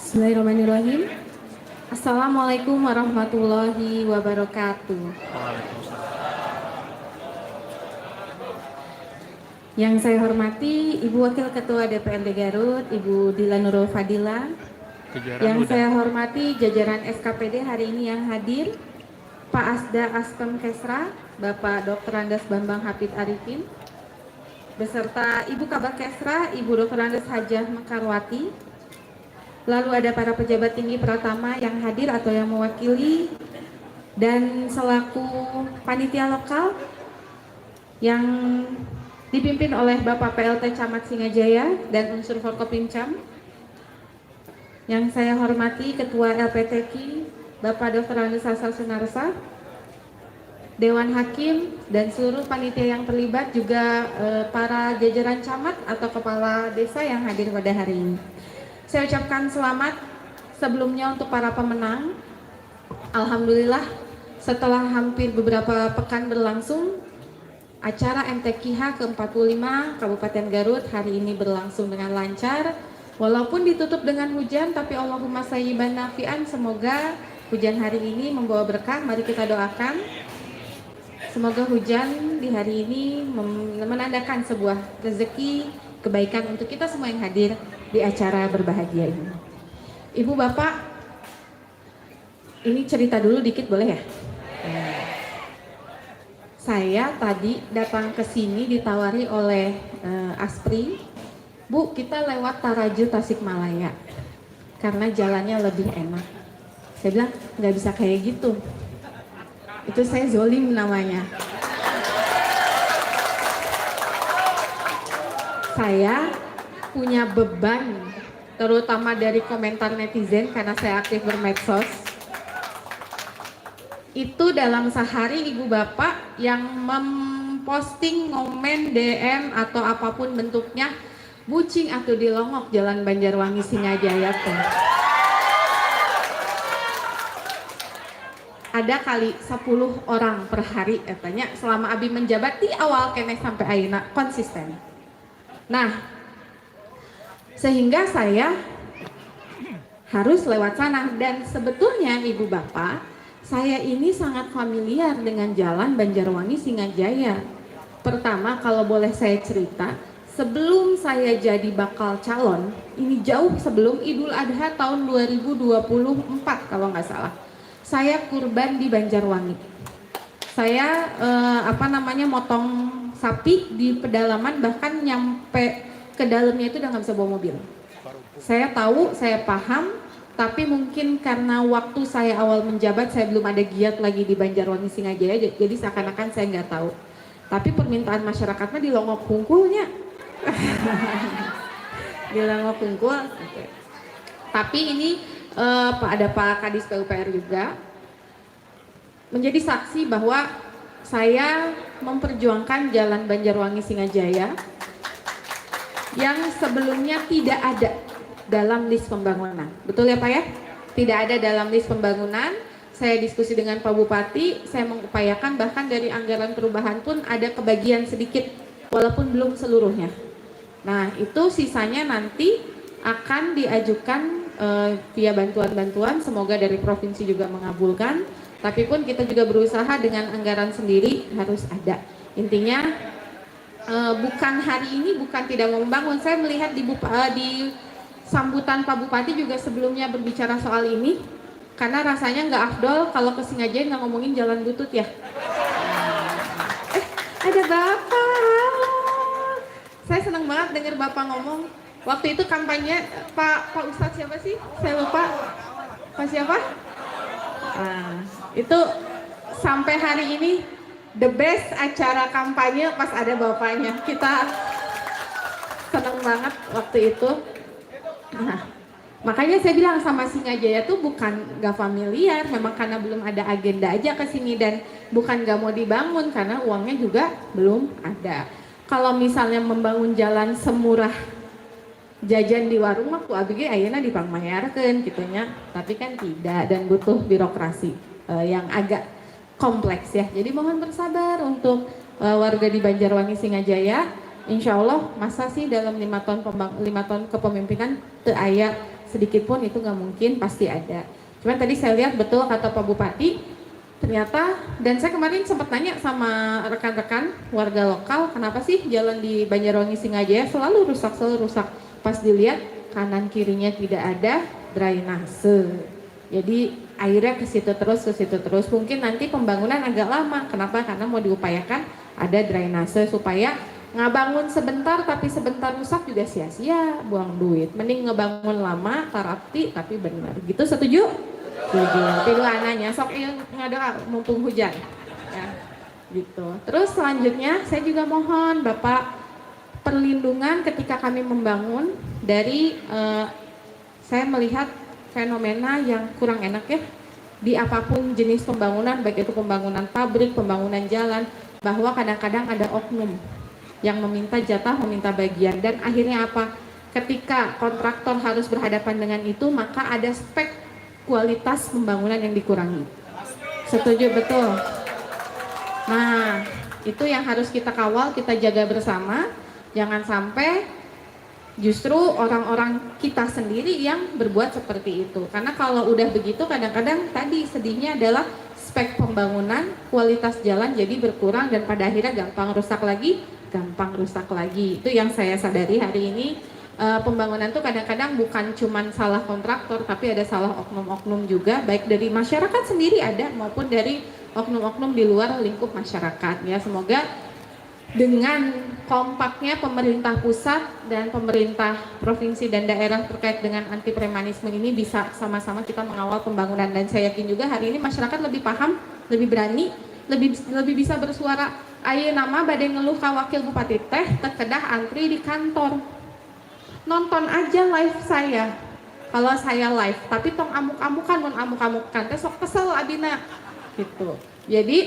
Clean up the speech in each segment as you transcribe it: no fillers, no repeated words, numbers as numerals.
Bismillahirrahmanirrahim. Assalamualaikum warahmatullahi wabarakatuh. Yang saya hormati Ibu Wakil Ketua DPRD Garut, Ibu Dila Nurul Fadila. Yang saya hormati jajaran SKPD hari ini yang hadir, Pak Asda Aspem Kesra, Bapak Dr. Andes Bambang Hafid Arifin, beserta Ibu Kabak Kesra, Ibu Dr. Andes Hajah Mekarwati. Lalu ada para pejabat tinggi Pratama yang hadir atau yang mewakili, dan selaku panitia lokal yang dipimpin oleh Bapak PLT Camat Singajaya dan unsur Forkopimcam. Yang saya hormati Ketua LPTQ Bapak Dr. Andes Hasan Sunarsa, Dewan Hakim dan seluruh panitia yang terlibat, juga para jajaran camat atau kepala desa yang hadir pada hari ini. Saya ucapkan selamat sebelumnya untuk para pemenang. Alhamdulillah setelah hampir beberapa pekan berlangsung, acara MTQH ke-45 Kabupaten Garut hari ini berlangsung dengan lancar. Walaupun ditutup dengan hujan, tapi Allahumma sayyiban nafi'an, semoga hujan hari ini membawa berkah. Mari kita doakan semoga hujan di hari ini menandakan sebuah rezeki kebaikan untuk kita semua yang hadir di acara berbahagia ini. Ibu Bapak, ini cerita dulu dikit boleh ya? Saya tadi datang ke sini ditawari oleh Aspri, Bu, kita lewat Taraju Tasikmalaya karena jalannya lebih enak. Saya bilang nggak bisa kayak gitu, itu saya zolim namanya. Saya punya beban, terutama dari komentar netizen karena saya aktif bermedsos. Itu dalam sehari Ibu Bapak yang memposting, ngomen, DM atau apapun bentuknya, bucing atau dilongok Jalan Banjarwangi Singajaya tuh. Ada kali 10 orang per hari katanya selama Abi menjabat di awal kene sampai ayeuna konsisten. Nah, sehingga saya harus lewat sana, dan sebetulnya Ibu Bapak, saya ini sangat familiar dengan Jalan Banjarwangi Singajaya. Pertama, kalau boleh saya cerita, sebelum saya jadi bakal calon, ini jauh sebelum Idul Adha tahun 2024 kalau nggak salah, saya kurban di Banjarwangi. Saya motong sapi di pedalaman, bahkan nyampe ke dalamnya itu udah nggak bisa bawa mobil. Saya tahu, saya paham, tapi mungkin karena waktu saya awal menjabat saya belum ada giat lagi di Banjarwangi Singajaya, jadi seakan-akan saya nggak tahu. Tapi permintaan masyarakatnya di Longok Pungkulnya, di Longok Pungkul. Okay. Tapi ini ada Pak Kadis PUPR juga menjadi saksi bahwa saya memperjuangkan Jalan Banjarwangi Singajaya yang sebelumnya tidak ada dalam list pembangunan. Betul ya Pak ya? Tidak ada dalam list pembangunan. Saya diskusi dengan Pak Bupati, saya mengupayakan bahkan dari anggaran perubahan pun ada kebagian sedikit, walaupun belum seluruhnya. Nah, itu sisanya nanti akan diajukan via bantuan-bantuan, semoga dari provinsi juga mengabulkan. Tapi pun kita juga berusaha dengan anggaran sendiri harus ada. Intinya bukan hari ini, bukan tidak mau membangun. Saya melihat di sambutan Pak Bupati juga sebelumnya berbicara soal ini, karena rasanya nggak afdol kalau ke Singajaya nggak ngomongin jalan butut ya. Ada Bapak, halo. Saya senang banget dengar Bapak ngomong. Waktu itu kampanye Pak Ustadz siapa sih? Saya lupa. Pak siapa? Itu sampai hari ini the best acara kampanye pas ada Bapaknya. Kita senang banget waktu itu. Nah, makanya saya bilang sama Singajaya tuh bukan gak familiar, memang karena belum ada agenda aja ke sini, dan bukan gak mau dibangun karena uangnya juga belum ada. Kalau misalnya membangun jalan semurah jajan di warung waktu abg ayeuna dipangmayarkeun gitunya, tapi kan tidak, dan butuh birokrasi yang agak kompleks ya. Jadi mohon bersabar untuk warga di Banjarwangi Singajaya. Insya Allah masa sih dalam 5 tahun kepemimpinan teu aya sedikit pun itu nggak mungkin, pasti ada. Cuman tadi saya lihat betul kata Pak Bupati, ternyata, dan saya kemarin sempat nanya sama rekan-rekan warga lokal, kenapa sih jalan di Banjarwangi Singajaya selalu rusak. Pas dilihat kanan kirinya tidak ada drainase. Jadi airnya ke situ terus. Mungkin nanti pembangunan agak lama. Kenapa? Karena mau diupayakan ada drainase supaya ngabangun sebentar tapi sebentar rusak juga sia-sia, buang duit. Mending ngebangun lama tarapti tapi benar. Gitu, setuju? Setuju. Tidur anaknya sok ngadok mumpung hujan. Ya, gitu. Terus selanjutnya saya juga mohon Bapak perlindungan ketika kami membangun dari saya melihat fenomena yang kurang enak ya di apapun jenis pembangunan, baik itu pembangunan pabrik, pembangunan jalan, bahwa kadang-kadang ada oknum yang meminta jatah, meminta bagian, dan akhirnya apa? Ketika kontraktor harus berhadapan dengan itu, maka ada spek kualitas pembangunan yang dikurangi. Setuju betul? Nah, itu yang harus kita kawal, kita jaga bersama, jangan sampai justru orang-orang kita sendiri yang berbuat seperti itu. Karena kalau udah begitu, kadang-kadang tadi sedihnya adalah spek pembangunan, kualitas jalan jadi berkurang, dan pada akhirnya gampang rusak lagi. Itu yang saya sadari hari ini. Pembangunan tuh kadang-kadang bukan cuman salah kontraktor, tapi ada salah oknum-oknum juga, baik dari masyarakat sendiri ada maupun dari oknum-oknum di luar lingkup masyarakat. Ya, semoga dengan kompaknya pemerintah pusat dan pemerintah provinsi dan daerah terkait dengan anti premanisme ini bisa sama-sama kita mengawal pembangunan, dan saya yakin juga hari ini masyarakat lebih paham, lebih berani, lebih bisa bersuara. Ayo nama badai ngeluh ka wakil bupati teh terkedah antri di kantor. Nonton aja live saya. Kalau saya live, tapi tong amuk-amukan, teh sok kesel abina gitu. Jadi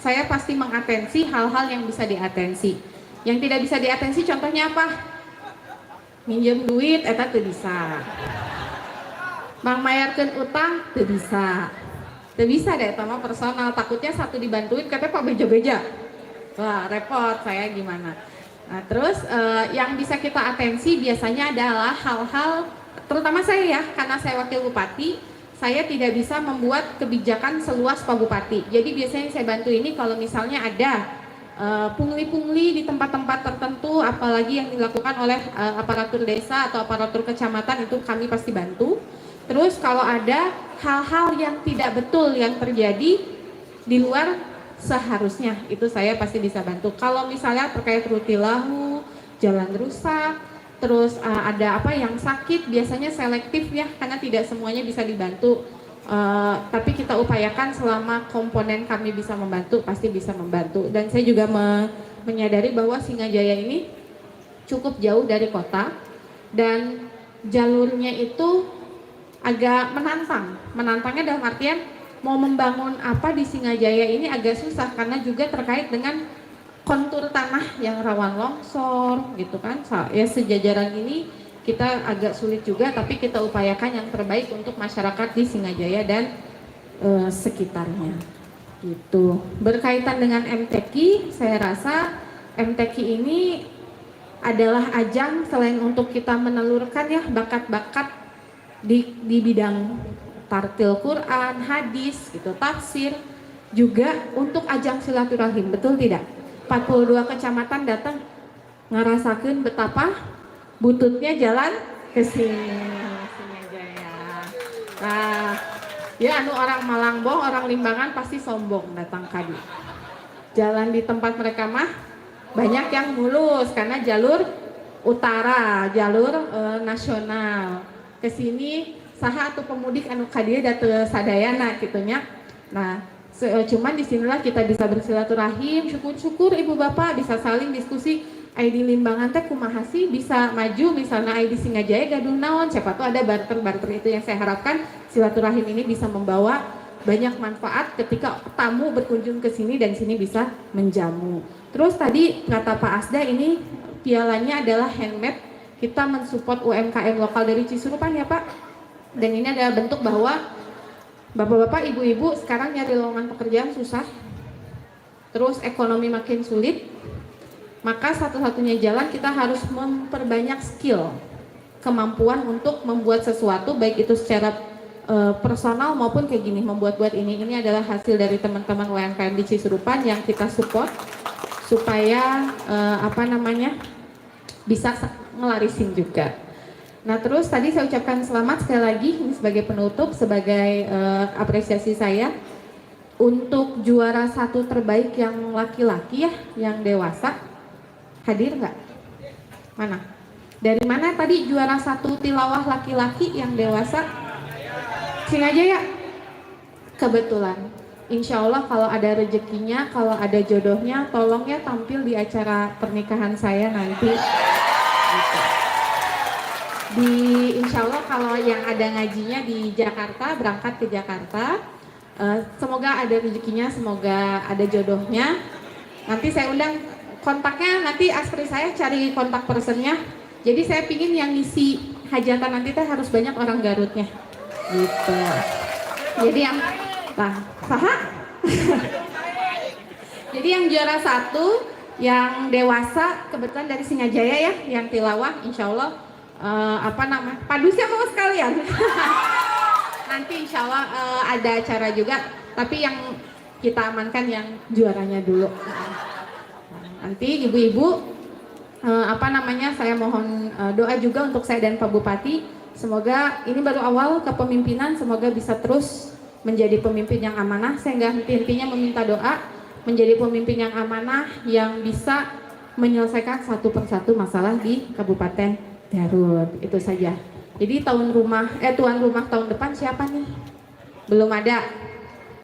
saya pasti mengatensi hal-hal yang bisa diatensi. Yang tidak bisa diatensi contohnya apa? Minjem duit eta teu bisa. Mayarkeun utang teu bisa. Teu bisa deh, sama personal, takutnya satu dibantuin katanya Pak beja-beja. Wah, repot saya gimana. Nah, terus yang bisa kita atensi biasanya adalah hal-hal, terutama saya ya, karena saya wakil bupati, saya tidak bisa membuat kebijakan seluas Pak Bupati. Jadi biasanya saya bantu ini kalau misalnya ada pungli-pungli di tempat-tempat tertentu, apalagi yang dilakukan oleh aparatur desa atau aparatur kecamatan, itu kami pasti bantu. Terus kalau ada hal-hal yang tidak betul yang terjadi di luar seharusnya, itu saya pasti bisa bantu. Kalau misalnya terkait rutilahu, jalan rusak, terus ada apa yang sakit, biasanya selektif ya, karena tidak semuanya bisa dibantu. Tapi kita upayakan selama komponen kami bisa membantu, pasti bisa membantu. Dan saya juga menyadari bahwa Singajaya ini cukup jauh dari kota, dan jalurnya itu agak menantang. Menantangnya dalam artian mau membangun apa di Singajaya ini agak susah, karena juga terkait dengan kontur tanah yang rawan longsor gitu kan. Ya, sejajaran ini kita agak sulit juga, tapi kita upayakan yang terbaik untuk masyarakat di Singajaya dan sekitarnya gitu. Berkaitan dengan MTQ, saya rasa MTQ ini adalah ajang selain untuk kita menelurkan ya bakat-bakat di bidang tartil Quran, hadis gitu, tafsir, juga untuk ajang silaturahim, betul tidak? 42 kecamatan datang ngerasakan betapa bututnya jalan ke Singajaya. Nah, ya anu orang Malangboh, orang Limbangan pasti sombong datang kadi. Jalan di tempat mereka mah banyak yang mulus karena jalur utara, jalur nasional. Kesini saha atau pemudik anu kadieu da teu sadayana gitunya. Nah, cuman disinilah kita bisa bersilaturahim, syukur-syukur ibu bapak bisa saling diskusi. Di Limbangan teh kumaha sih bisa maju, misalnya di Singajaya gaduh naon, siapa tuh ada barter itu yang saya harapkan silaturahim ini bisa membawa banyak manfaat ketika tamu berkunjung ke sini dan sini bisa menjamu. Terus tadi kata Pak Asda, ini pialanya adalah handmade, kita mensupport UMKM lokal dari Cisurupan ya Pak, dan ini adalah bentuk bahwa bapak-bapak, ibu-ibu sekarang nyari lowongan pekerjaan susah, terus ekonomi makin sulit, maka satu-satunya jalan kita harus memperbanyak skill. kemampuan untuk membuat sesuatu, baik itu secara personal maupun kayak gini, membuat-buat ini adalah hasil dari teman-teman UMKM di Cisurupan yang kita support supaya bisa ngelarisin juga. Nah terus tadi saya ucapkan selamat sekali lagi ini sebagai penutup, sebagai apresiasi saya untuk juara 1 terbaik yang laki-laki ya, yang dewasa. Hadir nggak? Mana? Dari mana tadi juara 1 tilawah laki-laki yang dewasa? Sini aja ya. Kebetulan. Insya Allah kalau ada rezekinya, kalau ada jodohnya, tolong ya tampil di acara pernikahan saya nanti. Gitu. Insya Allah kalau yang ada ngajinya di Jakarta, berangkat ke Jakarta. Semoga ada rezekinya, semoga ada jodohnya. Nanti saya undang kontaknya, nanti aspri saya cari kontak personnya. Jadi saya pingin yang ngisi hajatan nanti teh harus banyak orang Garutnya. Gitu. Jadi yang jadi yang juara 1 yang dewasa kebetulan dari Singajaya ya, yang tilawah insya Allah padusnya mau sekalian. Nanti insya Allah ada acara juga, tapi yang kita amankan yang juaranya dulu. Nanti ibu-ibu saya mohon doa juga untuk saya dan Pak Bupati. Semoga ini baru awal kepemimpinan, semoga bisa terus menjadi pemimpin yang amanah. Saya nggak henti-hentinya meminta doa menjadi pemimpin yang amanah yang bisa menyelesaikan satu persatu masalah di Kabupaten Garut. Itu saja. Jadi tuan rumah tahun depan siapa nih? Belum ada.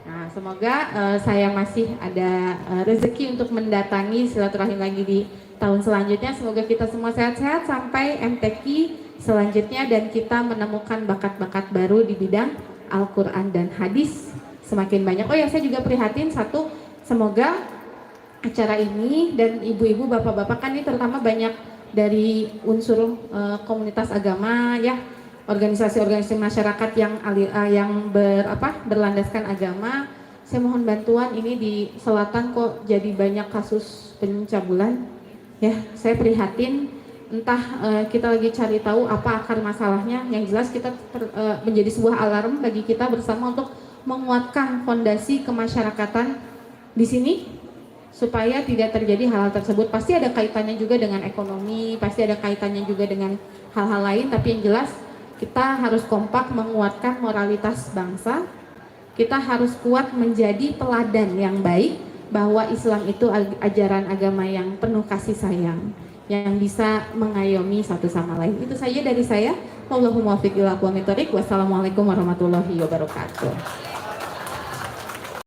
Nah, semoga saya masih ada rezeki untuk mendatangi silaturahim lagi di tahun selanjutnya. Semoga kita semua sehat-sehat sampai MTQ selanjutnya dan kita menemukan bakat-bakat baru di bidang Al-Quran dan hadis semakin banyak. Oh ya, saya juga prihatin satu, semoga acara ini dan ibu-ibu, bapak-bapak kan ini terutama banyak dari unsur komunitas agama ya, organisasi-organisasi masyarakat yang berlandaskan agama. Saya mohon bantuan, ini di selatan kok jadi banyak kasus pencabulan ya, saya prihatin. Entah kita lagi cari tahu apa akar masalahnya. Yang jelas kita menjadi sebuah alarm bagi kita bersama untuk menguatkan fondasi kemasyarakatan di sini supaya tidak terjadi hal-hal tersebut. Pasti ada kaitannya juga dengan ekonomi, pasti ada kaitannya juga dengan hal-hal lain, tapi yang jelas kita harus kompak menguatkan moralitas bangsa. Kita harus kuat menjadi teladan yang baik bahwa Islam itu ajaran agama yang penuh kasih sayang, yang bisa mengayomi satu sama lain. Itu saja dari saya. Wallahul muwaffiq ila aqwamit thoriq. Wassalamualaikum warahmatullahi wabarakatuh.